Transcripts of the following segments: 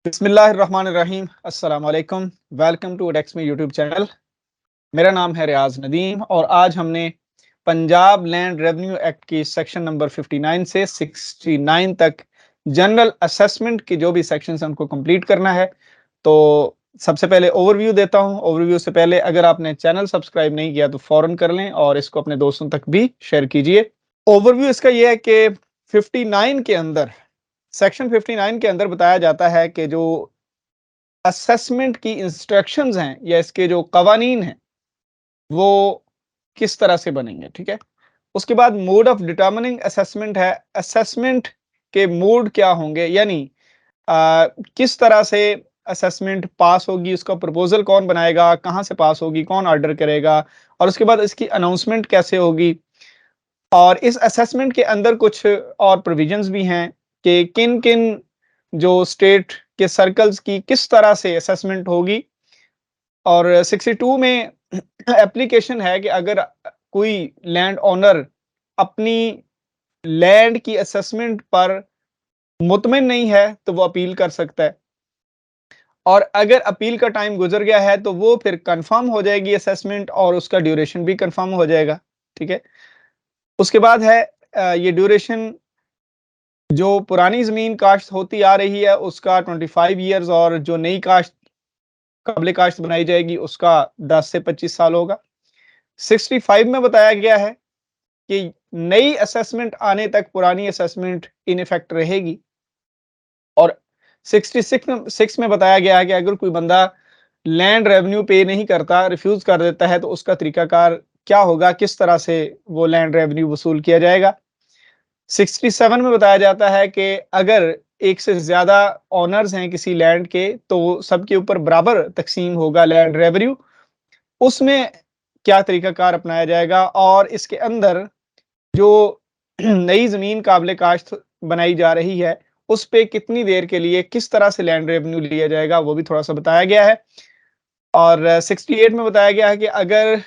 बिस्मिल्लाहिर्रहमानिर्रहीम अस्सलाम वालेकुम। वेलकम टू एडेक्स मी यूट्यूब चैनल। मेरा नाम है रियाज नदीम और आज हमने पंजाब लैंड रेवेन्यू एक्ट की सेक्शन नंबर 59 से 69 तक जनरल असेसमेंट के जो भी सेक्शंस हैं उनको कंप्लीट करना है। तो सबसे पहले ओवरव्यू देता हूं। ओवरव्यू से पहले अगर आपने चैनल सब्सक्राइब नहीं किया तो फौरन कर लें और इसको अपने दोस्तों तक भी शेयर कीजिए। ओवरव्यू इसका यह है कि 59 के अंदर सेक्शन 59 के अंदर बताया जाता है कि जो असेसमेंट की इंस्ट्रक्शंस हैं या इसके जो कवानीन हैं वो किस तरह से बनेंगे, ठीक है। उसके बाद मोड ऑफ डिटर्मिनिंग असेसमेंट है। असेसमेंट के मोड क्या होंगे, यानी किस तरह से असेसमेंट पास होगी, उसका प्रपोजल कौन बनाएगा, कहां से पास होगी, कौन ऑर्डर करेगा, और उसके बाद इसकी अनाउंसमेंट कैसे होगी। और इस असेसमेंट के अंदर कुछ और प्रोविजंस भी हैं कि किन किन जो स्टेट के सर्कल्स की किस तरह से असेसमेंट होगी। और 62 में एप्लीकेशन है कि अगर कोई लैंड ओनर अपनी लैंड की असेसमेंट पर मुतमिन नहीं है तो वो अपील कर सकता है, और अगर अपील का टाइम गुजर गया है तो वो फिर कंफर्म हो जाएगी असेसमेंट और उसका ड्यूरेशन भी कंफर्म हो जाएगा, ठीक है। उसके बाद है ये ड्यूरेशन जो पुरानी जमीन काश्त होती आ रही है उसका 25 ईयर्स, और जो नई काश्त काबिल काश्त बनाई जाएगी उसका 10 से 25 साल होगा। 65 में बताया गया है कि नई असेसमेंट आने तक पुरानी असेसमेंट इन इफेक्ट रहेगी। और 66 में बताया गया है कि अगर कोई बंदा लैंड रेवेन्यू पे नहीं करता, रिफ्यूज कर देता है, तो उसका तरीकाकार क्या होगा, किस तरह से वो लैंड रेवेन्यू वसूल किया जाएगा। 67 में बताया जाता है कि अगर एक से ज्यादा ऑनर्स हैं किसी लैंड के तो सबके ऊपर बराबर तकसीम होगा लैंड रेवेन्यू, उसमें क्या तरीकाकार अपनाया जाएगा। और इसके अंदर जो नई जमीन काबिल काश्त बनाई जा रही है उस पे कितनी देर के लिए किस तरह से लैंड रेवेन्यू लिया जाएगा वो भी थोड़ा सा बताया गया है। और 68 में बताया गया है कि अगर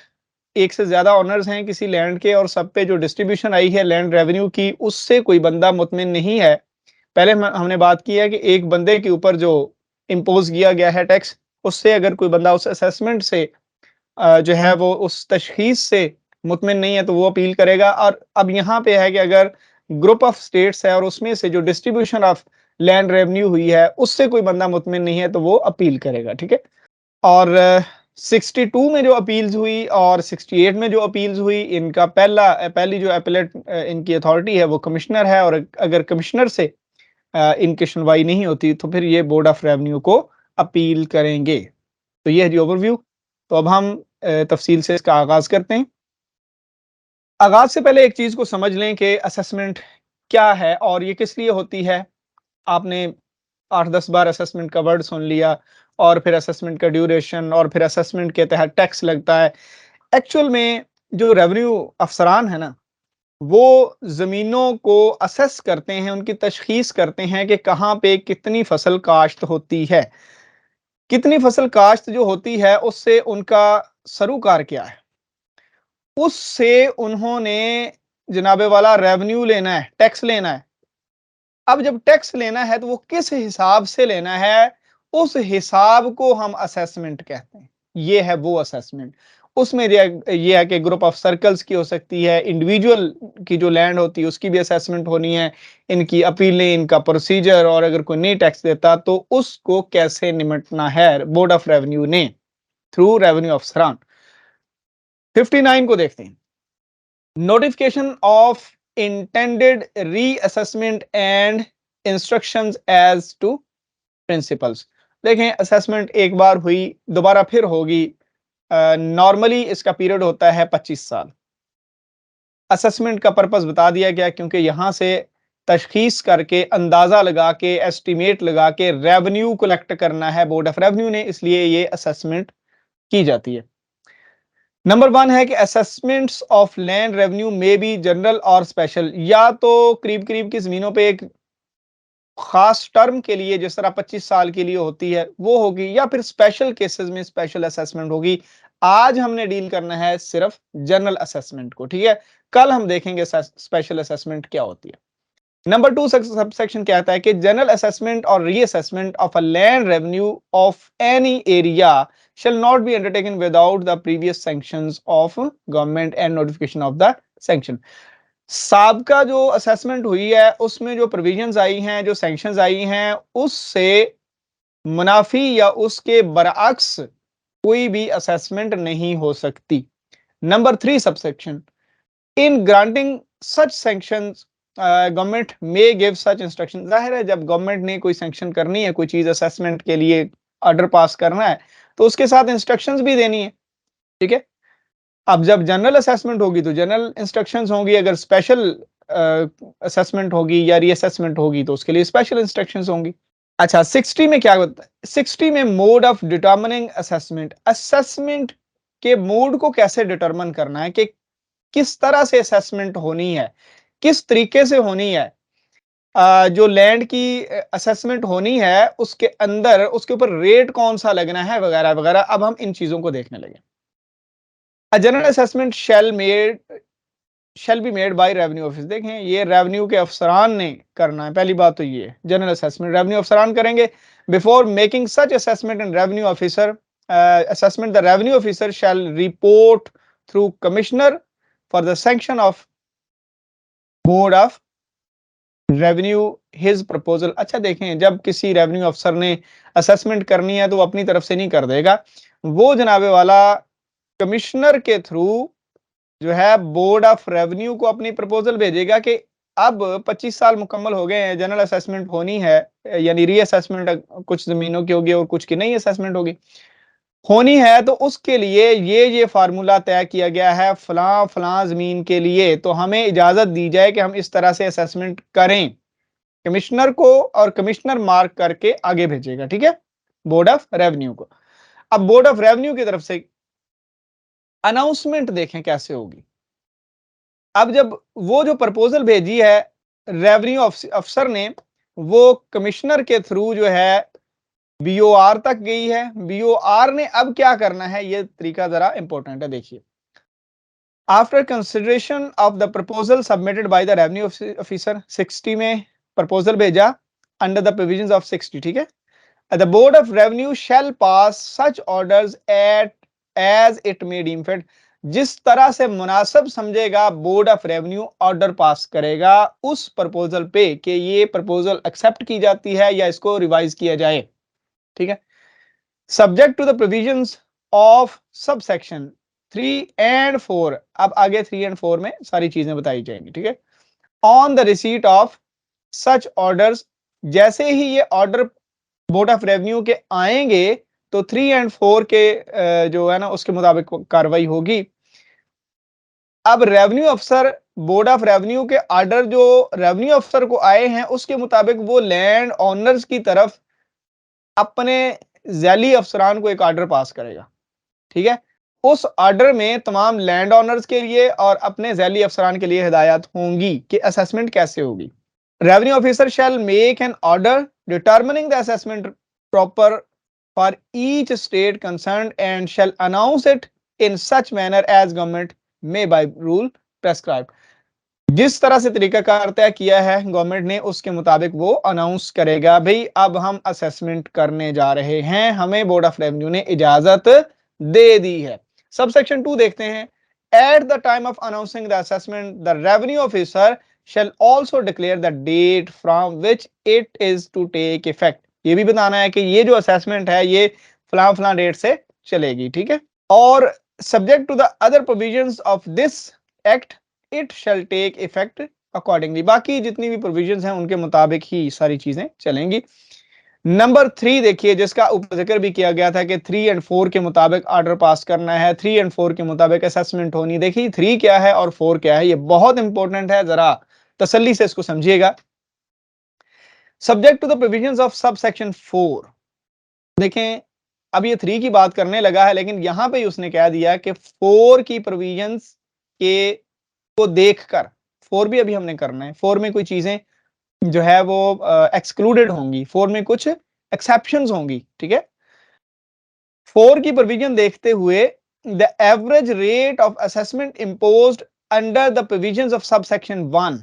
एक से ज्यादा ऑनर्स हैं किसी लैंड के और सब पे जो डिस्ट्रीब्यूशन आई है लैंड रेवेन्यू की उससे कोई बंदा मुतमिन नहीं है। पहले हमने बात की है कि एक बंदे के ऊपर जो इम्पोज किया गया है टैक्स, उससे अगर कोई बंदा उस असेसमेंट से जो है वो उस तशखीस से मुतमिन नहीं है तो वो अपील करेगा। और अब यहाँ पे है कि अगर ग्रुप ऑफ स्टेट्स है और उसमें से जो डिस्ट्रीब्यूशन ऑफ लैंड रेवेन्यू हुई है उससे कोई बंदा मुतमिन नहीं है तो वो अपील करेगा, ठीक है। और 62 में जो अपील्स हुई और 68 में जो अपील्स हुई, इनका पहली जो अपीलेट इनकी अथॉरिटी है वो कमिश्नर है, और अगर कमिश्नर से इनकी सुनवाई नहीं होती तो फिर ये बोर्ड ऑफ रेवेन्यू को अपील करेंगे। तो ये है जी ओवरव्यू। तो अब हम तफसील से इसका आगाज करते हैं। आगाज से पहले एक चीज को समझ लें कि असेसमेंट क्या है और ये किस लिए होती है। आपने 8-10 बार असेसमेंट का वर्ड सुन लिया, और फिर असेसमेंट का ड्यूरेशन, और फिर असेसमेंट के तहत टैक्स लगता है। एक्चुअल में जो रेवेन्यू अफसरान है ना, वो जमीनों को असेस करते हैं, उनकी तशखीस करते हैं कि कहाँ पे कितनी फसल काश्त होती है। कितनी फसल काश्त जो होती है उससे उनका सरोकार क्या है, उससे उन्होंने जनाबे वाला रेवेन्यू लेना है, टैक्स लेना है। अब जब टैक्स लेना है तो वो किस हिसाब से लेना है, उस हिसाब को हम असेसमेंट कहते हैं। ये है वो असेसमेंट। उसमें ये है कि ग्रुप ऑफ सर्कल्स की हो सकती है, इंडिविजुअल की जो लैंड होती है उसकी भी असेसमेंट होनी है, इनकी अपीलें, इनका प्रोसीजर, और अगर कोई नहीं टैक्स देता तो उसको कैसे निपटना है बोर्ड ऑफ रेवेन्यू ने थ्रू रेवेन्यू अफसरान। 59 को देखते हैं। Notification of intended reassessment and instructions as to principles. देखें, असेसमेंट एक बार हुई, दोबारा फिर होगी। नॉर्मली इसका पीरियड होता है 25 साल। असेसमेंट का पर्पस बता दिया गया क्योंकि यहां से तशखीस करके, अंदाजा लगा के, एस्टिमेट लगा के रेवेन्यू कलेक्ट करना है बोर्ड ऑफ रेवेन्यू ने, इसलिए ये असेसमेंट की जाती है। नंबर 1 है कि असेसमेंट्स ऑफ लैंड रेवेन्यू में बी जनरल और स्पेशल। या तो करीब करीब की जमीनों पे एक खास टर्म के लिए जिस तरह 25 साल के लिए होती है वो होगी, या फिर स्पेशल केसेस में स्पेशल असेसमेंट होगी। आज हमने डील करना है सिर्फ जनरल असेसमेंट को, ठीक है। कल हम देखेंगे स्पेशल असेसमेंट क्या होती है। नंबर 2 सबसेक्शन कहता है कि जनरल असेसमेंट और reassessment of a land revenue of any area shall not be undertaken without the previous sanctions of government and notification of the sanction। साबका जो असेसमेंट हुई है उसमें जो प्रोविजंस आई हैं, जो सैंक्शंस आई हैं, उससे मुनाफी या उसके बरअक्स कोई भी असेसमेंट नहीं हो सकती। Number 3 subsection, in granting such sanctions government may give such instruction. जाहिर है जब गवर्नमेंट ने कोई सैंक्शन करनी है, कोई चीज असेसमेंट के लिए ऑर्डर पास करना है, तो उसके साथ इंस्ट्रक्शंस भी देनी है, ठीक है। अब जब जनरल असेसमेंट होगी तो जनरल इंस्ट्रक्शंस होंगी, अगर स्पेशल असेसमेंट होगी या रीअसेसमेंट होगी तो उसके लिए स्पेशल इंस्ट्रक्शंस होंगी। अच्छा 60 में क्या होता है, 60 में mode of determining assessment, assessment के मोड को कैसे डिटरमिन करना है कि किस तरह से असेसमेंट होनी है, किस तरीके से होनी है। जो लैंड की असेसमेंट होनी है उसके अंदर उसके ऊपर रेट कौन सा लगना है वगैरह वगैरह। अब हम इन चीजों को देखने लगे। General assessment shall be made by revenue office. देखें ये रेवेन्यू के अफसरान ने करना है, पहली बात तो ये जनरल असेसमेंट रेवेन्यू अफसरान करेंगे। Before making such assessment and revenue officer assessment, the revenue officer shell report through commissioner for the sanction of board of revenue his proposal. अच्छा देखें जब किसी रेवेन्यू अफसर ने असेसमेंट करनी है तो वो अपनी तरफ से नहीं कर देगा, वो जनाबे वाला कमिश्नर के थ्रू जो है बोर्ड ऑफ रेवेन्यू को अपनी प्रपोजल भेजेगा कि अब 25 साल मुकम्मल हो गए हैं, जनरल असेसमेंट होनी है, यानी रीअसेसमेंट कुछ जमीनों की होगी और कुछ की नहीं असेसमेंट होगी, होनी है, तो उसके लिए ये फार्मूला तय किया गया है फलां फलां जमीन के लिए, तो हमें इजाजत दी जाए कि हम इस तरह से असेसमेंट करें। कमिश्नर को और कमिश्नर मार्क करके आगे भेजेगा, ठीक है, बोर्ड ऑफ रेवेन्यू को। अब बोर्ड ऑफ रेवेन्यू की तरफ से अनाउंसमेंट देखें कैसे होगी। अब जब वो जो प्रपोजल भेजी है रेवेन्यू अफसर ने, वो कमिश्नर के थ्रू जो है बीओआर तक गई है। बीओआर ने अब क्या करना है, ये तरीका जरा इंपॉर्टेंट है, देखिए। After consideration of the proposal submitted by the revenue officer, 60 में प्रपोजल भेजा अंडर द प्रोविजंस ऑफ 60, ठीक है। The Board of Revenue shall pass such orders at as it may deem fit। जिस तरह से मुनासिब समझेगा board of revenue order pass करेगा उस प्रपोजल पे कि ये प्रपोजल एक्सेप्ट की जाती है या इसको रिवाइज किया जाए, ठीक है। Subject to the provisions of sub section 3 and 4। अब आगे 3 and 4 में सारी चीजें बताई जाएंगी, ठीक है। On the receipt of such orders, जैसे ही ये ऑर्डर बोर्ड ऑफ रेवेन्यू के आएंगे तो 3 and 4 के जो है ना उसके मुताबिक कार्रवाई होगी। अब रेवेन्यू अफसर, बोर्ड ऑफ रेवेन्यू के ऑर्डर जो रेवेन्यू अफसर को आए हैं उसके मुताबिक वो लैंड ओनर्स की तरफ अपने जैली अफसरान को एक ऑर्डर पास करेगा, ठीक है। उस ऑर्डर में तमाम लैंड ओनर्स के लिए और अपने जैली अफसरान के लिए हिदायत होंगी कि असेसमेंट कैसे होगी। Revenue officer shell make an order determining the assessment proper for each state concerned and shall announce it in such manner as government may by rule prescribe। जिस तरह से तरीकाकार तय किया है गवर्नमेंट ने उसके मुताबिक वो अनाउंस करेगा, भाई अब हम असेसमेंट करने जा रहे हैं, हमें बोर्ड ऑफ रेवेन्यू ने इजाजत दे दी है। सब सेक्शन 2 देखते हैं। At the time of announcing the assessment the revenue officer shall also declare the date from which it is to take effect। ये भी बताना है कि ये जो असेसमेंट है ये फलां फलां डेट से चलेगी, ठीक है। और subject to the other provisions of this act it shall take effect accordingly. बाकी जितनी भी प्रोविजंस हैं उनके मुताबिक ही सारी चीजें चलेंगी। नंबर 3 देखिए जिसका ऊपर जिक्र भी किया गया था कि 3 and 4 के मुताबिक ऑर्डर पास करना है, 3 and 4 के मुताबिक असेसमेंट होनी। देखिए 3 क्या है और 4 क्या है, ये बहुत इंपॉर्टेंट है, जरा तसल्ली से इसको समझिएगा। Subject to the provisions of sub section 4। देखें अब ये 3 की बात करने लगा है लेकिन यहां पे उसने कह दिया कि 4 की प्रोविजंस के को देखकर, 4 भी अभी हमने करना है, 4 में कोई चीजें जो है वो एक्सक्लूडेड होंगी, 4 में कुछ एक्सेप्शंस होंगी, ठीक है। 4 की प्रोविजन देखते हुए the average rate of assessment imposed under the provisions of sub section 1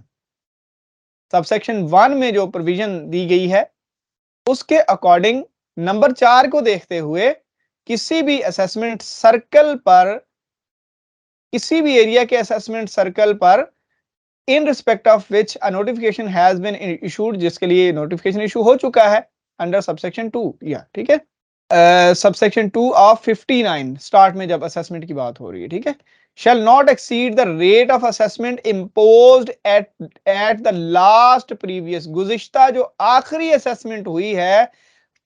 subsection 1 में जो प्रोविजन दी गई है उसके अकॉर्डिंग नंबर 4 को देखते हुए किसी भी असेसमेंट सर्कल पर, किसी भी एरिया के असेसमेंट सर्कल पर in respect of which a notification has been issued, जिसके लिए नोटिफिकेशन इशू हो चुका है अंडर सबसेक्शन 2, या ठीक है सबसेक्शन 2 ऑफ 59 स्टार्ट में जब असेसमेंट की बात हो रही है, ठीक है, shall not exceed the rate of assessment imposed at the last previous, गुज़िश्ता जो आखिरी असेसमेंट हुई है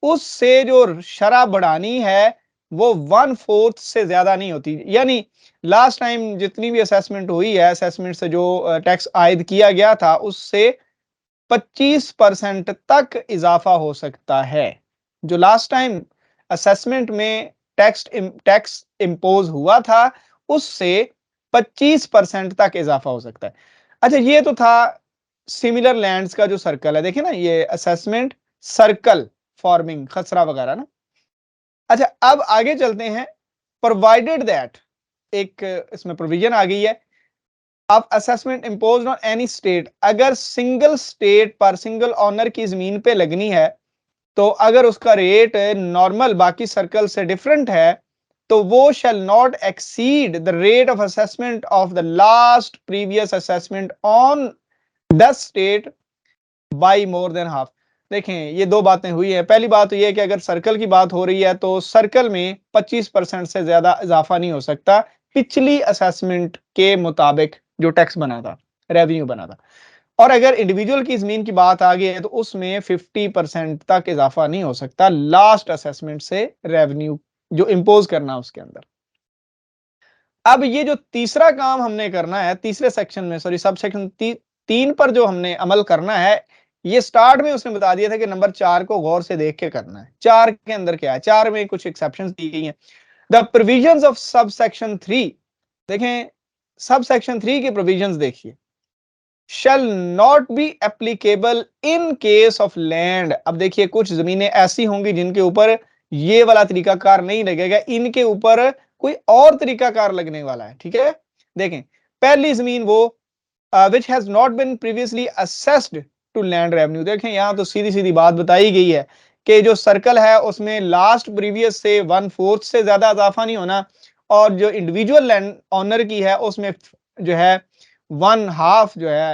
उससे जो शरह बढ़ानी है वो 1/4 से ज्यादा नहीं होती। यानी लास्ट टाइम जितनी भी असेसमेंट हुई है, असेसमेंट से जो टैक्स आयद किया गया था उससे 25% तक इजाफा हो सकता है। जो लास्ट टाइम असेसमेंट में टैक्स इम्पोज हुआ था उससे 25% तक इजाफा हो सकता है। अच्छा, ये तो था सिमिलर लैंड्स का जो सर्कल है, देखिए ना, ये असेसमेंट सर्कल फॉर्मिंग खसरा वगैरह ना। अच्छा, अब आगे चलते हैं। प्रोवाइडेड दैट, एक इसमें प्रोविजन आ गई है, अब assessment impose on any state, अगर सिंगल स्टेट पर सिंगल ऑनर की जमीन पे लगनी है तो अगर उसका रेट नॉर्मल बाकी सर्कल से डिफरेंट है तो वो shall not exceed the rate of assessment of the last previous assessment on the state by more than half. देखें, ये दो बातें हुई हैं। पहली बात तो ये है कि अगर सर्कल की बात हो रही है तो सर्कल में 25% से ज्यादा इजाफा नहीं हो सकता पिछली असेसमेंट के मुताबिक जो टैक्स बना था, रेवेन्यू बना था। और अगर इंडिविजुअल की जमीन की बात आ गई है तो उसमें 50% तक इजाफा नहीं हो सकता लास्ट असेसमेंट से रेवेन्यू जो इंपोज करना उसके अंदर। अब ये जो तीसरा काम हमने करना है तीसरे सेक्शन में, सॉरी सब सेक्शन 3 पर जो हमने अमल करना है, ये स्टार्ट में उसने बता दिया था कि नंबर 4 को गौर से देख के करना है। 4 के अंदर क्या है, 4 में कुछ एक्सेप्शंस दी गई हैं। The provisions of sub section 3, देखें सब सेक्शन 3 के प्रोविजंस देखिए, shall not be applicable in case of land। अब देखिए कुछ जमीनें ऐसी होंगी जिनके ऊपर ये वाला तरीकाकार नहीं लगेगा, इनके ऊपर कोई और तरीकाकार लगने वाला है, ठीक है। देखें, पहली जमीन वो which has not been previously assessed to land revenue. देखें यहां तो सीधी सीधी बात बताई गई है कि जो सर्कल है उसमें लास्ट प्रीवियस से 1/4 से ज्यादा इजाफा नहीं होना, और जो इंडिविजुअल लैंड ऑनर की है उसमें जो है 1/2 जो है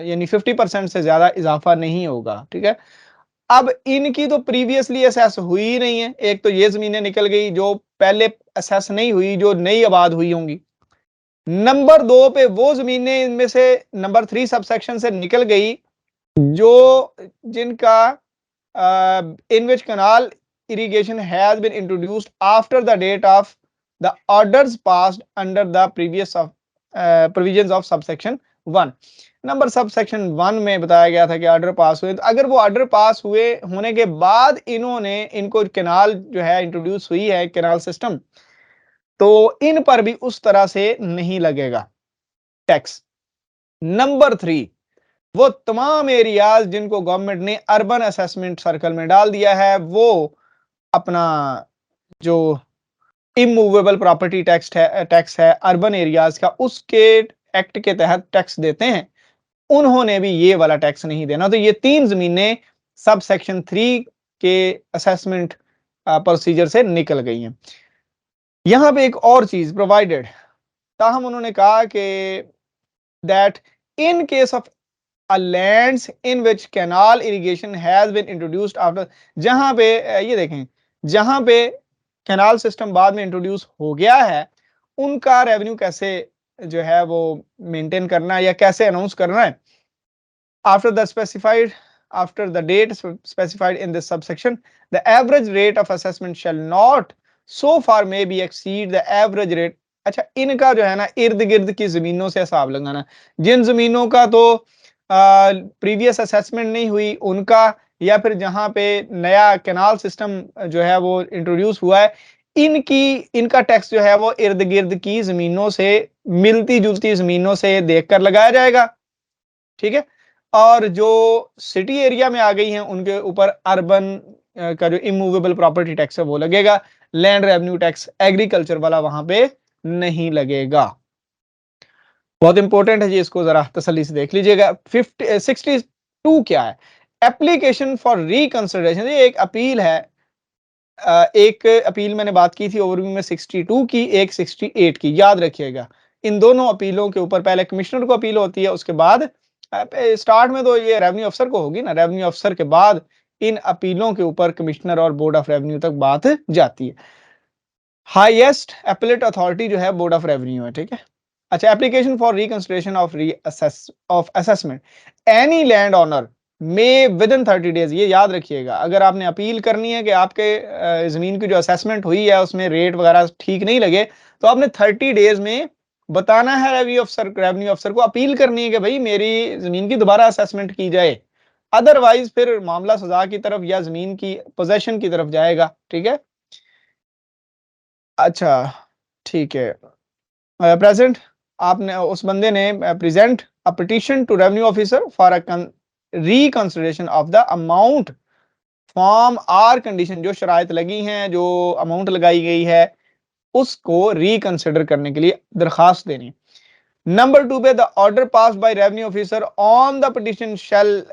यानी 50% से ज्यादा इजाफा नहीं होगा, ठीक है। अब इनकी तो प्रीवियसली असेस हुई ही नहीं है। एक तो ये जमीनें निकल गई जो पहले असेस नहीं हुई, जो नई आबाद हुई होंगी। नंबर 2 पे वो जमीनें इनमें से नंबर 3 सबसेक्शन से निकल गई जो जिनका इन विच कनाल irrigation has been introduced after the date of the orders passed under the previous of provisions of subsection 1। Number subsection 1 में बताया गया था कि ऑर्डर पास हुए, तो अगर वो ऑर्डर पास हुए होने के बाद इन्होंने इनको कैनाल जो है इंट्रोड्यूस हुई है, कैनाल सिस्टम, तो इन पर भी उस तरह से नहीं लगेगा टैक्स। नंबर 3, वो तमाम एरियाज जिनको गवर्नमेंट ने अर्बन असेसमेंट सर्कल में डाल दिया है, वो अपना जो इमूवेबल प्रॉपर्टी टैक्स है अर्बन एरियाज का, उसके एक्ट के तहत टैक्स देते हैं, उन्होंने भी ये वाला टैक्स नहीं देना। तो ये 3 जमीनें सब सेक्शन 3 के असेसमेंट प्रोसीजर से निकल गई हैं। यहां पे एक और चीज प्रोवाइडेड, ताहम उन्होंने कहा कि that in case of lands in which canal irrigation has been introduced after, जहां पे ये देखें, जहां पे कैनाल सिस्टम बाद में इंट्रोड्यूस हो गया है उनका रेवेन्यू कैसे जो है वो मेंटेन करना है या कैसे अनाउंस करना है। After the specified after the date specified in this subsection the average rate of assessment shall not so far may be exceed the average rate. अच्छा, इनका जो है ना इर्द गिर्द की जमीनों से हिसाब लगाना, जिन जमीनों का तो प्रीवियस असेसमेंट नहीं हुई उनका, या फिर जहां पे नया कैनाल सिस्टम जो है वो इंट्रोड्यूस हुआ है, इनका टैक्स जो है वो इर्द गिर्द की जमीनों से, मिलती जुलती जमीनों से देखकर लगाया जाएगा, ठीक है। और जो सिटी एरिया में आ गई हैं उनके ऊपर अर्बन का जो इमूवेबल प्रॉपर्टी टैक्स है वो लगेगा। लैंड रेवेन्यू टैक्स एग्रीकल्चर वाला वहां पे नहीं लगेगा। बहुत इंपॉर्टेंट है जी, इसको जरा तसल्ली से देख लीजिएगा। 62 क्या है? एप्लीकेशन फॉर रिकंसिडरेशन, ये एक अपील है। एक अपील मैंने बात की थी ओवरव्यू में 62 की, एक 68 की, याद रखिएगा। इन दोनों अपीलों के ऊपर पहले कमिश्नर को अपील होती है, उसके बाद स्टार्ट में तो ये रेवेन्यू अफसर को होगी ना, रेवेन्यू अफसर के बाद इन अपीलों के ऊपर कमिश्नर और बोर्ड ऑफ रेवेन्यू तक बात जाती है। हाईएस्ट एपेलेट अथॉरिटी जो है बोर्ड ऑफ रेवेन्यू है, ठीक है। अच्छा, application for reconsideration of assessment any land owner में विद इन 30 डेज, ये याद रखिएगा। अगर आपने अपील करनी है कि आपके जमीन की जो असेसमेंट हुई है उसमें रेट वगैरह ठीक नहीं लगे, तो आपने 30 डेज में बताना है रेवेन्यू अफसर को अपील करनी है कि भाई मेरी जमीन की दोबारा असेसमेंट की जाए। अदरवाइज फिर मामला सजा की तरफ या जमीन की पोजेशन की तरफ जाएगा, ठीक है। अच्छा, ठीक है। प्रेजेंट, आपने उस बंदे ने present a petition to revenue officer for a reconsideration of the amount form or condition, जो शराइत लगी हैं, जो अमाउंट लगाई गई है, उसको रिकंसिडर करने के लिए दरखास्त देनी। नंबर 2 पे, the order pass by revenue officer on the petition shall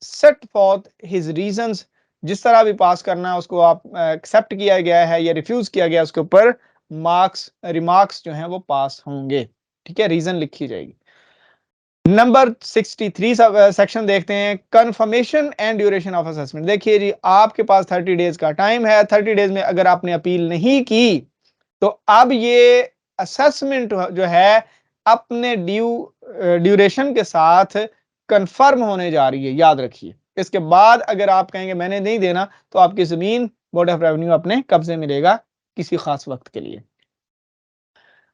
set forth his reasons, जिस तरह भी पास करना है उसको आप एक्सेप्ट किया गया है या रिफ्यूज किया गया, उसके ऊपर मार्क्स रिमार्क्स जो हैं वो पास होंगे, ठीक है, रीजन लिखी जाएगी। नंबर 63 सेक्शन देखते हैं, confirmation and duration of assessment. देखिए जी, आपके पास 30 डेज का टाइम है। 30 डेज में अगर आपने अपील नहीं की तो अब ये असेसमेंट जो है अपने ड्यूरेशन के साथ कंफर्म होने जा रही है, याद रखिए। इसके बाद अगर आप कहेंगे मैंने नहीं देना, तो आपकी जमीन बोर्ड ऑफ रेवेन्यू अपने कब्जे में लेगा किसी खास वक्त के लिए।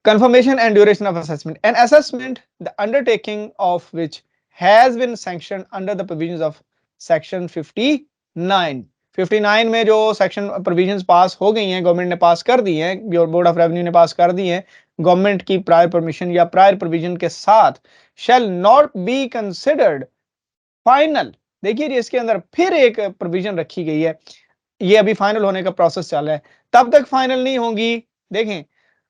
Confirmation and duration of assessment. An assessment, the undertaking of which has been sanctioned under the provisions of section 59. 59 में जो सेक्शन प्रोविजंस पास हो गई हैं, गवर्नमेंट ने पास कर दी हैं, बोर्ड ऑफ रेवेन्यू ने पास कर दी हैं, गवर्नमेंट की प्रायर परमिशन या प्रायर प्रोविजन के साथ, shall not be considered final। देखिए जी, इसके अंदर फिर एक प्रोविजन रखी गई है, ये अभी फाइनल होने का प्रोसेस चल रहा है, तब तक फाइनल नहीं होंगी। देखें,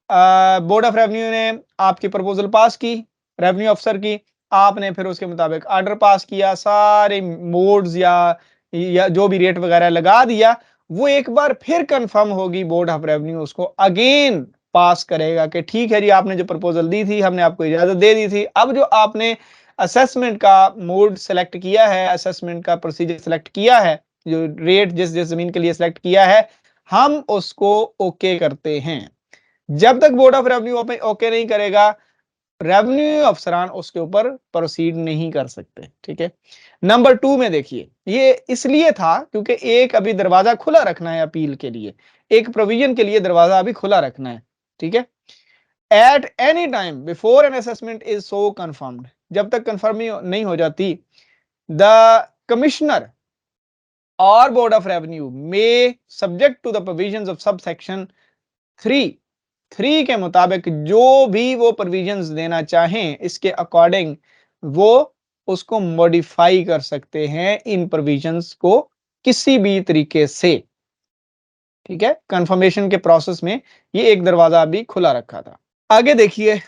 बोर्ड ऑफ रेवेन्यू ने आपकी प्रपोजल पास की, रेवेन्यू अफसर की, आपने फिर उसके मुताबिक ऑर्डर पास किया, सारे मोड्स या जो भी रेट वगैरह लगा दिया, वो एक बार फिर कंफर्म होगी, बोर्ड ऑफ रेवेन्यू उसको अगेन पास करेगा कि ठीक है जी, आपने जो प्रपोजल दी थी हमने आपको इजाजत दे दी थी, अब जो आपने असेसमेंट का मोड सेलेक्ट किया है, असेसमेंट का प्रोसीजर सेलेक्ट किया है, जो रेट जिस जिस जमीन के लिए सेलेक्ट किया है, हम उसको ओके करते हैं। जब तक बोर्ड ऑफ रेवेन्यू ओके नहीं करेगा, रेवेन्यू अफसरान उसके ऊपर प्रोसीड नहीं कर सकते, ठीक है। नंबर 2 में देखिए, ये इसलिए था क्योंकि एक अभी दरवाजा खुला रखना है अपील के लिए, एक प्रोविजन के लिए दरवाजा अभी खुला रखना है, ठीक है। At any time before an assessment is so confirmed, जब तक कंफर्म नहीं हो जाती, द कमिश्नर और बोर्ड ऑफ रेवेन्यू में subject to the provisions of sub section 3 के मुताबिक जो भी वो प्रोविजंस देना चाहें, इसके अकॉर्डिंग वो उसको मॉडिफाई कर सकते हैं, इन प्रोविजंस को किसी भी तरीके से, ठीक है। कंफर्मेशन के प्रोसेस में ये एक दरवाजा अभी खुला रखा था। आगे देखिए,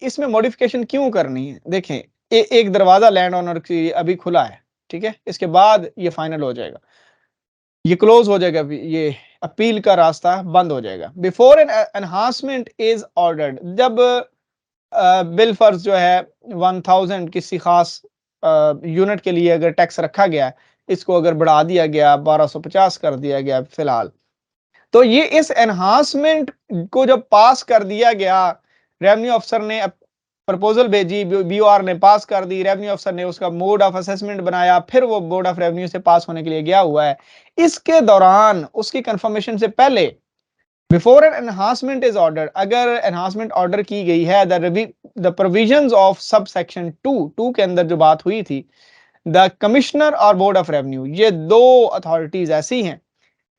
इसमें मॉडिफिकेशन क्यों करनी है। देखें, एक दरवाजा लैंड ओनर की अभी खुला है, ठीक है, इसके बाद ये फाइनल हो जाएगा, ये क्लोज हो जाएगा, ये अपील का रास्ता बंद हो जाएगा। Before N enhancement is ordered, जब बिल फर्ज जो है 1000 किसी खास यूनिट के लिए अगर टैक्स रखा गया, इसको अगर बढ़ा दिया गया, 1250 कर दिया गया फिलहाल, तो ये इस एनहांसमेंट को जब पास कर दिया गया, रेवेन्यू अफसर ने प्रपोजल भेजी, बीओआर ने पास कर दी, रेवेन्यू अफसर ने उसका मोड ऑफ असेसमेंट बनाया, फिर वो बोर्ड ऑफ रेवेन्यू से पास होने के लिए गया हुआ है। इसके दौरान उसकी कंफर्मेशन से पहले, before N enhancement is order, अगर एनहांसमेंट ऑर्डर की गई है, the provisions of sub section 2 के अंदर जो बात हुई थी, द कमिश्नर और बोर्ड ऑफ रेवेन्यू, ये दो अथॉरिटीज ऐसी हैं,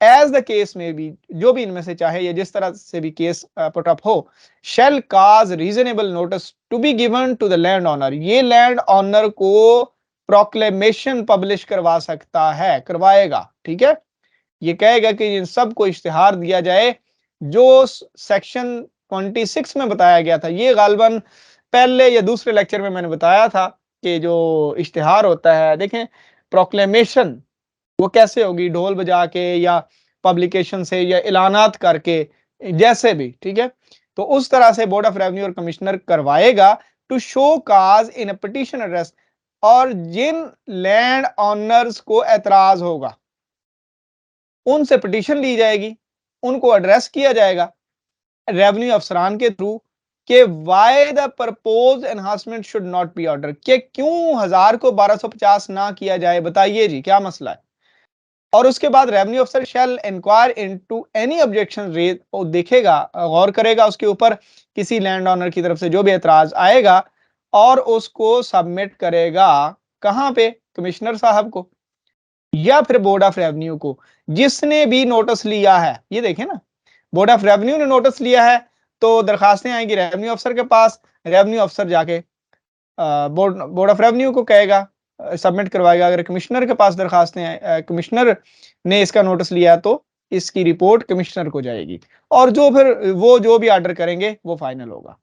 एज द केस में भी, जो भी इनमें से चाहे या जिस तरह से भी केस पुट अप हो, shall cause reasonable notice to be given to the land owner, ये लैंड ऑनर को प्रोक्लेमेशन पब्लिश करवा सकता है, करवाएगा, ठीक है। ये कहेगा कि इन सबको इश्तिहार दिया जाए, जो सेक्शन 26 में बताया गया था, ये गालबन पहले या दूसरे लेक्चर में मैंने बताया था कि जो इश्तिहार होता है, देखें प्रोक्लेमेशन वो कैसे होगी, ढोल बजा के या पब्लिकेशन से या ऐलानात करके, जैसे भी, ठीक है। तो उस तरह से बोर्ड ऑफ रेवेन्यू और कमिश्नर करवाएगा to show cause in petition address, और जिन लैंड ऑनर्स को एतराज होगा उनसे पिटीशन ली जाएगी, उनको एड्रेस किया जाएगा रेवेन्यू अफसरान के थ्रू कि why the propose enhancement should not be order, कि क्यों 1000 को 1250 ना किया जाए, बताइए जी क्या मसला है। और उसके बाद रेवेन्यू अफसर shall enquire into any objection raise, वो देखेगा, गौर करेगा उसके ऊपर किसी लैंड ऑनर की तरफ से जो भी एतराज आएगा, और उसको सबमिट करेगा कहां पे, कमिश्नर साहब को या फिर बोर्ड ऑफ रेवेन्यू को, जिसने भी नोटिस लिया है। ये देखें ना, बोर्ड ऑफ रेवेन्यू ने नोटिस लिया है तो दरखास्तें आएंगी रेवेन्यू अफसर के पास, रेवेन्यू अफसर जाके बोर्ड ऑफ रेवेन्यू को कहेगा, सबमिट करवाएगा। अगर कमिश्नर के पास दरखास्तें आए, कमिश्नर ने इसका नोटिस लिया तो इसकी रिपोर्ट कमिश्नर को जाएगी, और जो फिर वो जो भी ऑर्डर करेंगे वो फाइनल होगा।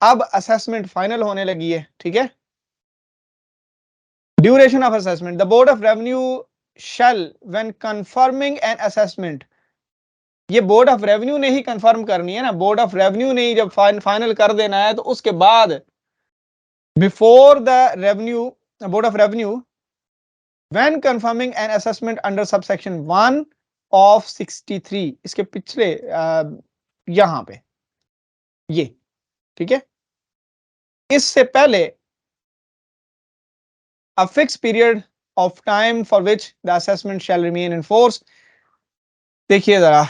अब असेसमेंट फाइनल होने लगी है, ठीक है। Duration of assessment, the board of revenue shall when confirming an assessment, ये बोर्ड ऑफ रेवेन्यू ने ही कंफर्म करनी है ना, बोर्ड ऑफ रेवेन्यू ने ही जब फाइनल कर देना है तो उसके बाद before the revenue board of revenue when confirming an assessment under subsection 1 of 63, इसके पिछले यहां पे ये, ठीक है, इससे पहले a fixed period of time for which the assessment shall remain in force। देखिए जरा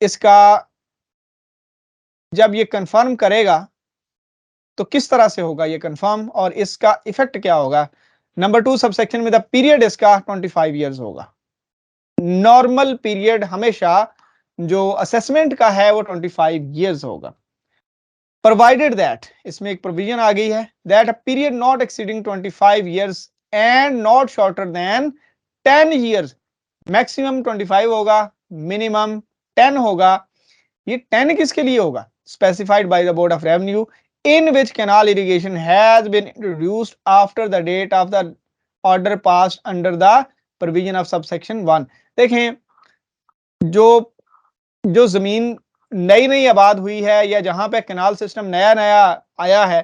इसका जब ये कंफर्म करेगा तो किस तरह से होगा ये कंफर्म, और इसका इफेक्ट क्या होगा। नंबर 2 सबसेक्शन में द पीरियड इसका 25 इयर्स होगा। नॉर्मल पीरियड हमेशा जो असेसमेंट का है वो 25 इयर्स होगा। प्रोवाइडेड दैट, इसमें एक प्रोविजन आ गई है, that a period not exceeding 25 years and not shorter than 10 years, maximum 25 होगा, मिनिमम 10 होगा। ये 10 किसके लिए होगा, specified by the board of revenue in which canal irrigation has been introduced after the date of the order pass under the provision of subsection 1। देखें जो जो जमीन नई नई आबाद हुई है या जहां पे कैनाल सिस्टम नया नया आया है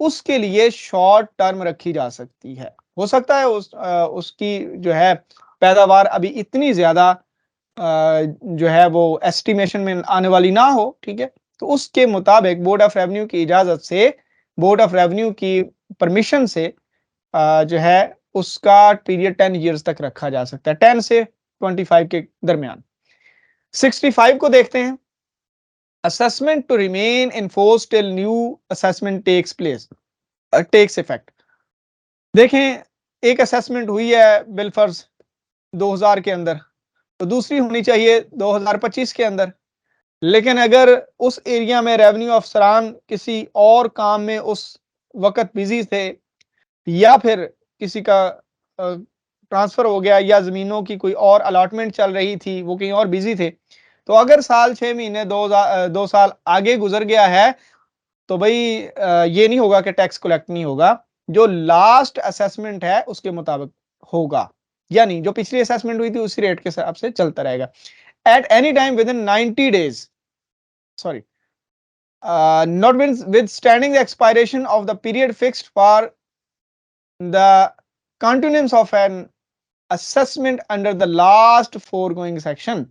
उसके लिए शॉर्ट टर्म रखी जा सकती है। हो सकता है उसकी जो है पैदावार अभी इतनी ज्यादा जो है वो एस्टिमेशन में आने वाली ना हो, ठीक है। तो उसके मुताबिक बोर्ड ऑफ रेवेन्यू की इजाजत से, बोर्ड ऑफ रेवेन्यू की परमिशन से जो है उसका पीरियड 10 इयर्स तक रखा जा सकता है, 10 से 25 के दरमियान। 65 को देखते हैं, assessment to remain in force till new assessment takes effect। देखें एक असेसमेंट हुई है बिलफर्ज 2000 के अंदर, तो दूसरी होनी चाहिए 2025 के अंदर, लेकिन अगर उस एरिया में रेवेन्यू अफसरान किसी और काम में उस वक्त बिजी थे या फिर किसी का ट्रांसफर हो गया या जमीनों की कोई और अलॉटमेंट चल रही थी, वो कहीं और बिजी थे, तो अगर साल 6 महीने 2 साल आगे गुजर गया है तो भाई ये नहीं होगा कि टैक्स कलेक्ट नहीं होगा, जो लास्ट असेसमेंट है उसके मुताबिक होगा, यानी जो पिछली असेसमेंट हुई थी उसी रेट के हिसाब से चलता रहेगा। Eight any time within 90 days, sorry notwithstanding the expiration of the period fixed for the continuance of an assessment under the last foregoing section,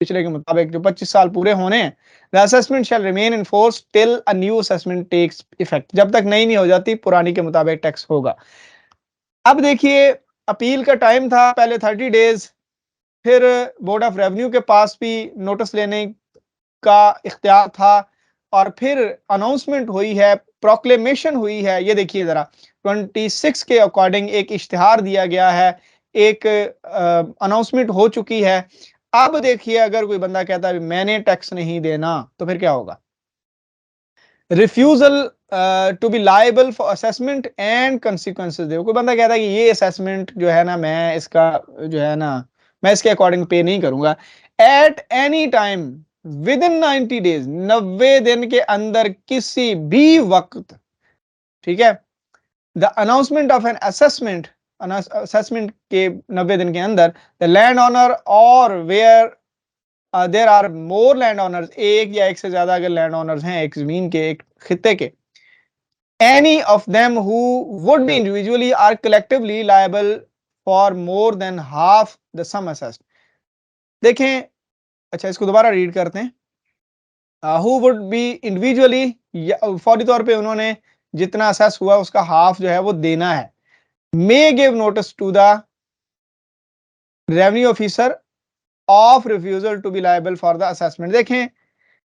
पिछले के मुताबिक जो 25 साल पूरे होने हैं, the assessment shall remain in force till a new assessment takes effect, जब तक नई नहीं हो जाती पुरानी के मुताबिक टैक्स होगा। अब देखिए अपील का टाइम था पहले 30 डेज, फिर बोर्ड ऑफ रेवेन्यू के पास भी नोटिस लेने का इख्तियार था, और फिर अनाउंसमेंट हुई है, प्रोक्लेमेशन हुई है। ये देखिए जरा 26 के अकॉर्डिंग एक इश्तिहार दिया गया है, एक अनाउंसमेंट हो चुकी है। अब देखिए अगर कोई बंदा कहता है मैंने टैक्स नहीं देना तो फिर क्या होगा, refusal to be liable for assessment and consequences they. कोई बंदा कहता है कि ये असेसमेंट जो है ना मैं इसके अकॉर्डिंग पे नहीं करूंगा, at any time within 90 days, 90 दिन के अंदर किसी भी वक्त, ठीक है, the announcement of an assessment, assessment के 90 दिन के अंदर, द लैंड ऑनर और where there are more land owners, एक या एक से ज्यादा अगर लैंड ऑनर्स हैं एक जमीन के, एक खित्ते के, any of them who would be individually or collectively liable for more than half the sum assessed. देखें, अच्छा इसको दोबारा रीड करते हैं। who would be individually, फौरी तौर पे उन्होंने जितना असेस हुआ उसका हाफ जो है वो देना है। may give notice to the revenue officer of refusal to be liable for the assessment। देखें,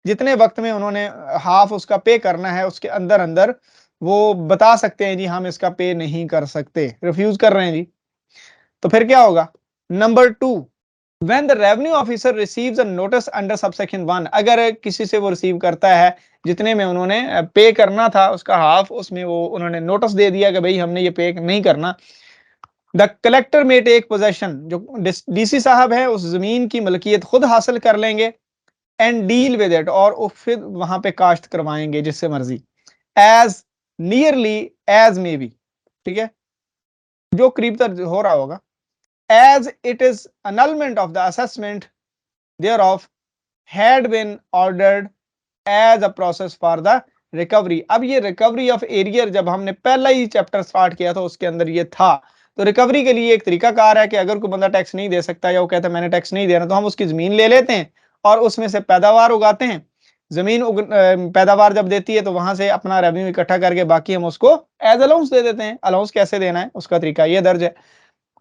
जितने वक्त में उन्होंने हाफ उसका पे करना है उसके अंदर अंदर वो बता सकते हैं जी हम इसका पे नहीं कर सकते, रिफ्यूज कर रहे हैं जी, तो फिर क्या होगा? Number 2, when the revenue officer receives a notice under subsection 1, अगर किसी से वो रिसीव करता है जितने में उन्होंने पे करना था उसका हाफ, उसमें वो उन्होंने नोटिस दे दिया कि भाई हमने ये पे नहीं करना, द कलेक्टर में टेक पोजेशन, जो डीसी साहब है उस जमीन की मलकियत खुद हासिल कर लेंगे, एंड डील विद इट, और फिर वहां पे काश्त करवाएंगे जिससे मर्जी, as nearly as may be, ठीक है, जो करीब तक हो रहा होगा, as it is annulment of the assessment thereof had been ordered as a process for the recovery। अब ये रिकवरी ऑफ एरियर जब हमने पहला ही चैप्टर स्टार्ट किया था उसके अंदर ये था, तो रिकवरी के लिए एक तरीका कार है कि अगर कोई बंदा टैक्स नहीं दे सकता या वो कहता है मैंने टैक्स नहीं देना, तो हम उसकी जमीन ले लेते हैं और उसमें से पैदावार उगाते हैं। जमीन पैदावार जब देती है तो वहां से अपना रेवेन्यू इकट्ठा करके बाकी हम उसको एज अलाउंस दे देते हैं। अलाउंस कैसे देना है उसका तरीका ये दर्ज है।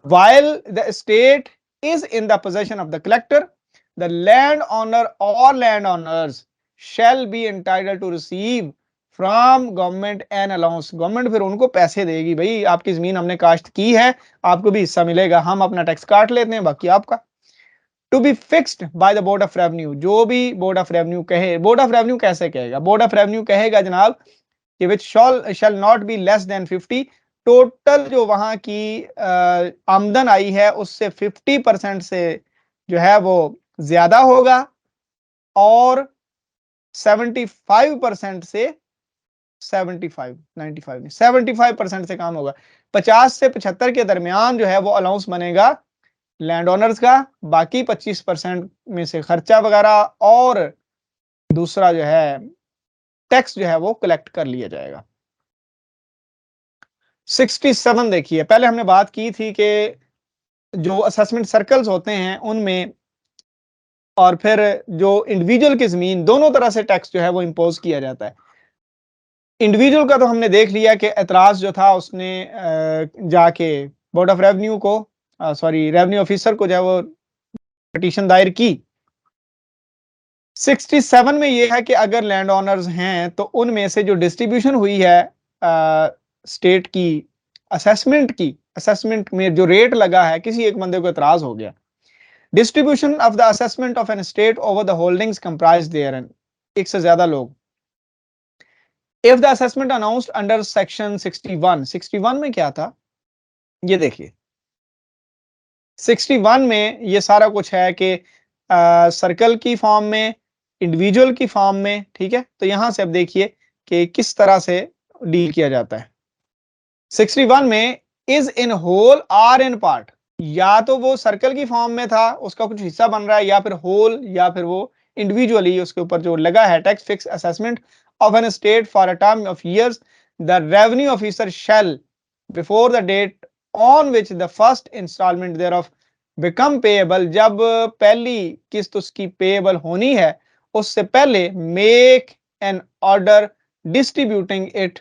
while the state is in the possession of the collector, the landowner or landowners shall be entitled to receive from government an allowance। Government फिर उनको पैसे देगी, भाई आपकी जमीन हमने काश्त की है, आपको भी हिस्सा मिलेगा, हम अपना टैक्स काट लेते हैं बाकी आपका। To be fixed by the board of revenue, जो भी बोर्ड ऑफ रेवेन्यू कहे। बोर्ड ऑफ रेवेन्यू कैसे कहेगा? बोर्ड ऑफ रेवेन्यू कहेगा जनाब कि which shall not be less than 50, total जो वहां की आमदन आई है उससे 50% से जो है वो ज्यादा होगा, और 75% से 75% से कम होगा। 50 से 75 के दरमियान जो है वो अलाउंस बनेगा लैंड ओनर्स का, बाकी 25% में से खर्चा वगैरह और दूसरा जो है टैक्स जो है वो कलेक्ट कर लिया जाएगा। 67 देखिए, पहले हमने बात की थी कि जो असेसमेंट सर्कल्स होते हैं उनमें और फिर जो इंडिविजुअल की जमीन, दोनों तरह से टैक्स जो है वो इंपोज किया जाता है। इंडिविजुअल का तो हमने देख लिया कि एतराज जो था उसने जाके बोर्ड ऑफ रेवेन्यू को, सॉरी रेवेन्यू ऑफिसर को जो है वो पिटीशन दायर की। 67 में ये है कि अगर लैंड ओनर्स हैं तो उनमें से जो डिस्ट्रीब्यूशन हुई है स्टेट की असेसमेंट में जो रेट लगा है, किसी एक बंदे को एतराज हो गया, distribution of the assessment of an estate over the holdings comprised therein, एक से ज्यादा लोग। If the assessment announced under section 61 में क्या था ये देखिए। 61 में ये सारा कुछ है कि सर्कल की फॉर्म में, इंडिविजुअल की फॉर्म में, ठीक है। तो यहां से अब देखिए कि किस तरह से डील किया जाता है। 61 में is in whole or in part, या तो वो सर्कल की फॉर्म में था उसका कुछ हिस्सा बन रहा है, या फिर होल, या फिर वो इंडिविजुअली उसके ऊपर जो लगा है tax fix assessment of an estate for a term of years, the revenue officer shall before the date on which the first instalment thereof become payable, जब पहली किस्त उसकी पेएबल होनी है उससे पहले make an order distributing it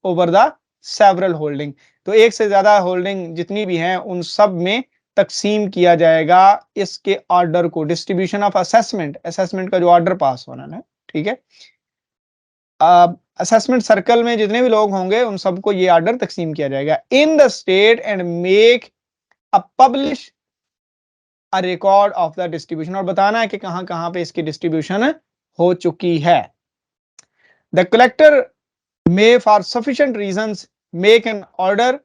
over the several holding, तो एक से ज्यादा होल्डिंग जितनी भी हैं उन सब में तकसीम किया जाएगा इसके ऑर्डर को। डिस्ट्रीब्यूशन ऑफ असेसमेंट का जो ऑर्डर पास होना है, ठीक है। असेसमेंट सर्कल में जितने भी लोग होंगे उन सबको ये ऑर्डर तकसीम किया जाएगा in the state and make a publish a record of the distribution, और बताना है कि कहां कहां पे इसकी डिस्ट्रीब्यूशन हो चुकी है। The collector may for sufficient reasons make an order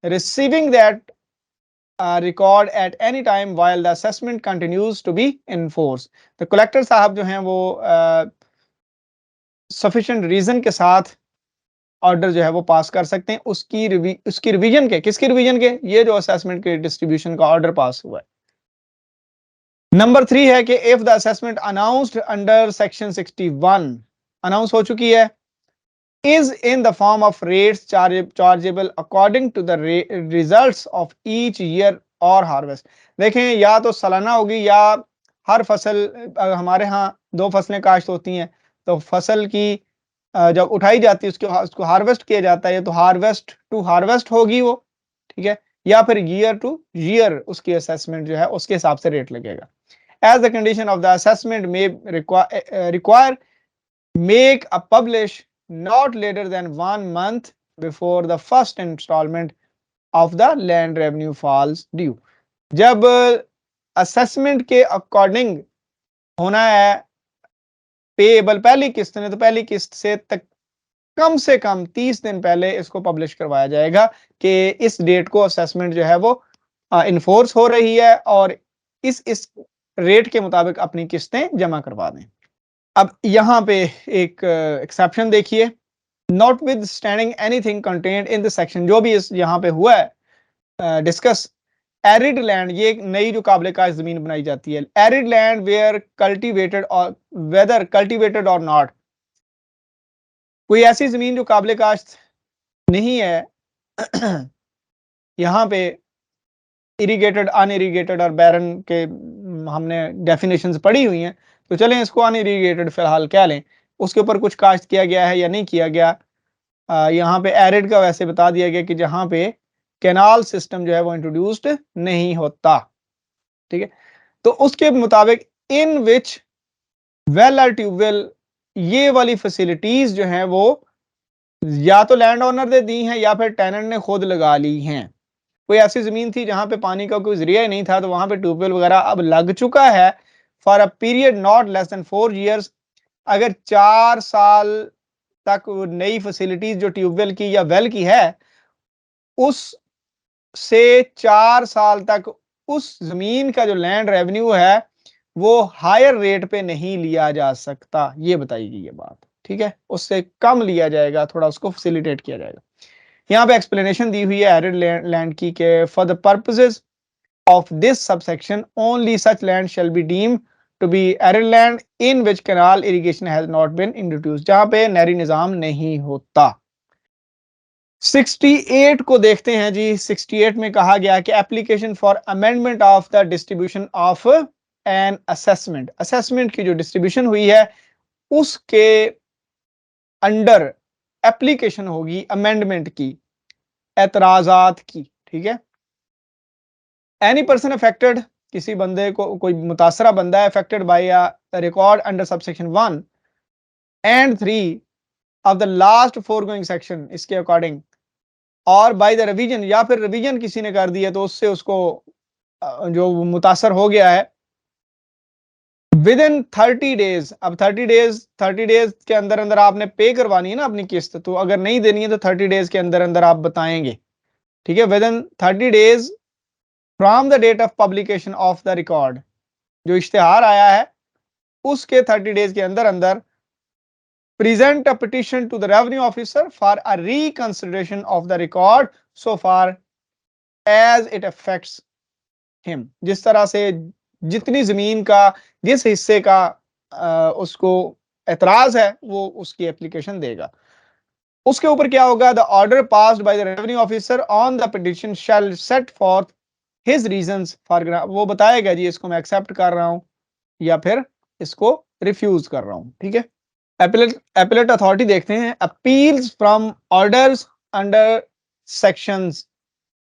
receiving that record at any time while the assessment continues to be in force। तो कलेक्टर साहब जो हैं वो sufficient reason के साथ ऑर्डर जो है वो पास कर सकते हैं उसकी रिवीजन के, किसकी रिवीजन के, ये जो असेसमेंट के डिस्ट्रीब्यूशन का ऑर्डर पास हुआ है। नंबर 3 है कि if the assessment announced under section 61 announce हो चुकी है, is in the form of rates chargeable according to the results of each year और हार्वेस्ट। देखें, या तो सालाना होगी या हर फसल, हमारे यहाँ 2 फसलें काश्त होती हैं, तो फसल की जब उठाई जाती है उसको हार्वेस्ट किया जाता है, तो हार्वेस्ट टू हार्वेस्ट होगी वो, ठीक है, या फिर ईयर टू ईयर उसकी असेसमेंट जो है उसके हिसाब से रेट लगेगा। As the condition of the assessment में require make a publish not later than 1 month before the first instalment of the land revenue falls due. जब असेसमेंट के अकॉर्डिंग होना है पेएबल पहली किस्त ने, तो पहली किस्त से कम 30 दिन पहले इसको पब्लिश करवाया जाएगा कि इस डेट को असेसमेंट जो है वो इन्फोर्स हो रही है और इस रेट के मुताबिक अपनी किस्तें जमा करवा दें। अब यहां पे एक एक्सेप्शन देखिए, not with standing anything contained in the section, जो भी इस यहां पे हुआ है डिस्कस, एरिड लैंड, ये एक नई जो काबिल काश्त जमीन बनाई जाती है, एरिड लैंड वेयर कल्टीवेटेड और वेदर कल्टीवेटेड और नॉट, कोई ऐसी जमीन जो काबिल काश्त नहीं है यहाँ पे इरिगेटेड, अनइरिगेटेड और बैरन के हमने डेफिनेशंस पढ़ी हुई हैं, तो चलें इसको अनइरिगेटेड फिलहाल कह लें, उसके ऊपर कुछ काश्त किया गया है या नहीं किया गया। यहाँ पे एरिड का वैसे बता दिया गया कि जहाँ पे कैनाल सिस्टम जो है वो इंट्रोड्यूस्ड नहीं होता, ठीक है, तो उसके मुताबिक इन विच वेल और ट्यूबवेल, ये वाली फैसिलिटीज जो हैं वो या तो लैंड ओनर ने दी हैं या फिर टेनेंट ने खुद लगा ली हैं। कोई ऐसी जमीन थी जहां पे पानी का कोई जरिया ही नहीं था, तो वहां पे ट्यूबवेल वगैरह अब लग चुका है for a period not less than 4 years। अगर 4 साल तक नई फैसिलिटीज जो ट्यूबवेल की या वेल की है उस से 4 साल तक उस जमीन का जो लैंड रेवेन्यू है वो हायर रेट पे नहीं लिया जा सकता, ये बताई गई है बात, ठीक है, उससे कम लिया जाएगा, थोड़ा उसको फैसिलिटेट किया जाएगा। यहाँ पे एक्सप्लेनेशन दी हुई है एरिड लैंड की के for the purposes of this subsection only such land shall be deem to be arid land in which canal irrigation has not been introduced, जहां पे नहरी निजाम नहीं होता। 68 को देखते हैं जी। 68 में कहा गया कि application for amendment of the distribution of an assessment, assessment की जो डिस्ट्रीब्यूशन हुई है उसके अंडर एप्लीकेशन होगी अमेंडमेंट की, एतराजात की, ठीक है। एनी पर्सन अफेक्टेड, किसी बंदे को, कोई मुतासरा बंदा है affected by a record under subsection 1 and 3 of the last foregoing section, इसके अकॉर्डिंग, और बाय द रिवीजन, या फिर रिवीजन किसी ने कर दी है तो उससे उसको जो मुतासर हो गया है, विद इन 30 days, अब 30 डेज के अंदर अंदर आपने पे करवानी है ना अपनी किस्त, तो अगर नहीं देनी है तो 30 डेज के अंदर अंदर आप बताएंगे, ठीक है, within 30 days from the date of publication of the record, जो इश्तेहार आया है उसके 30 डेज के अंदर अंदर present a petition to the revenue officer for a reconsideration of the record so far as it affects him, जिस तरह से जितनी जमीन का जिस हिस्से का उसको एतराज है वो उसकी एप्लीकेशन देगा। उसके ऊपर क्या होगा, the order passed by the revenue officer on the petition shall set forth his reasons for, वो बताएगा जी इसको मैं एक्सेप्ट कर रहा हूं या फिर इसको रिफ्यूज कर रहा हूं, ठीक है। एपेलेट अथॉरिटी देखते हैं, appeals from orders under sections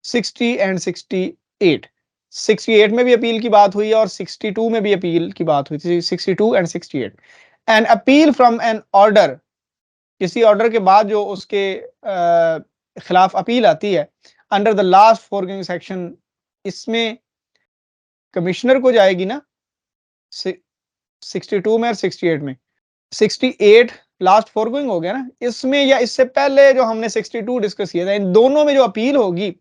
60 and 68, 68 में भी अपील की बात हुई है और 62 में भी अपील की बात हुई थी, 62 and 68। An appeal from an order, किसी ऑर्डर के बाद जो उसके खिलाफ अपील आती है under the last foregoing section, इसमें कमिश्नर को जाएगी ना 62 में और 68 में। 68 लास्ट फोरगोइंग हो गया ना, इसमें या इससे पहले जो हमने 62 डिस्कस किया था, इन दोनों में जो अपील होगी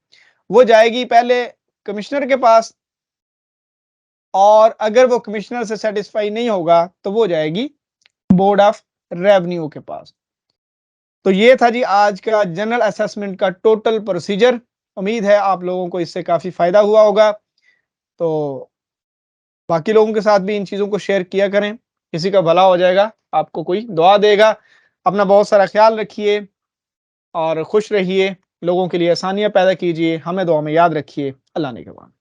वो जाएगी पहले कमिश्नर के पास, और अगर वो कमिश्नर से सेटिस्फाई नहीं होगा तो वो जाएगी बोर्ड ऑफ रेवेन्यू के पास। तो ये था जी आज का जनरल असेसमेंट का टोटल प्रोसीजर। उम्मीद है आप लोगों को इससे काफी फायदा हुआ होगा। तो बाकी लोगों के साथ भी इन चीजों को शेयर किया करें, किसी का भला हो जाएगा, आपको कोई दुआ देगा। अपना बहुत सारा ख्याल रखिए और खुश रहिए, लोगों के लिए आसानियां पैदा कीजिए, हमें दुआ में याद रखिए। अल्लाह ने के बाद।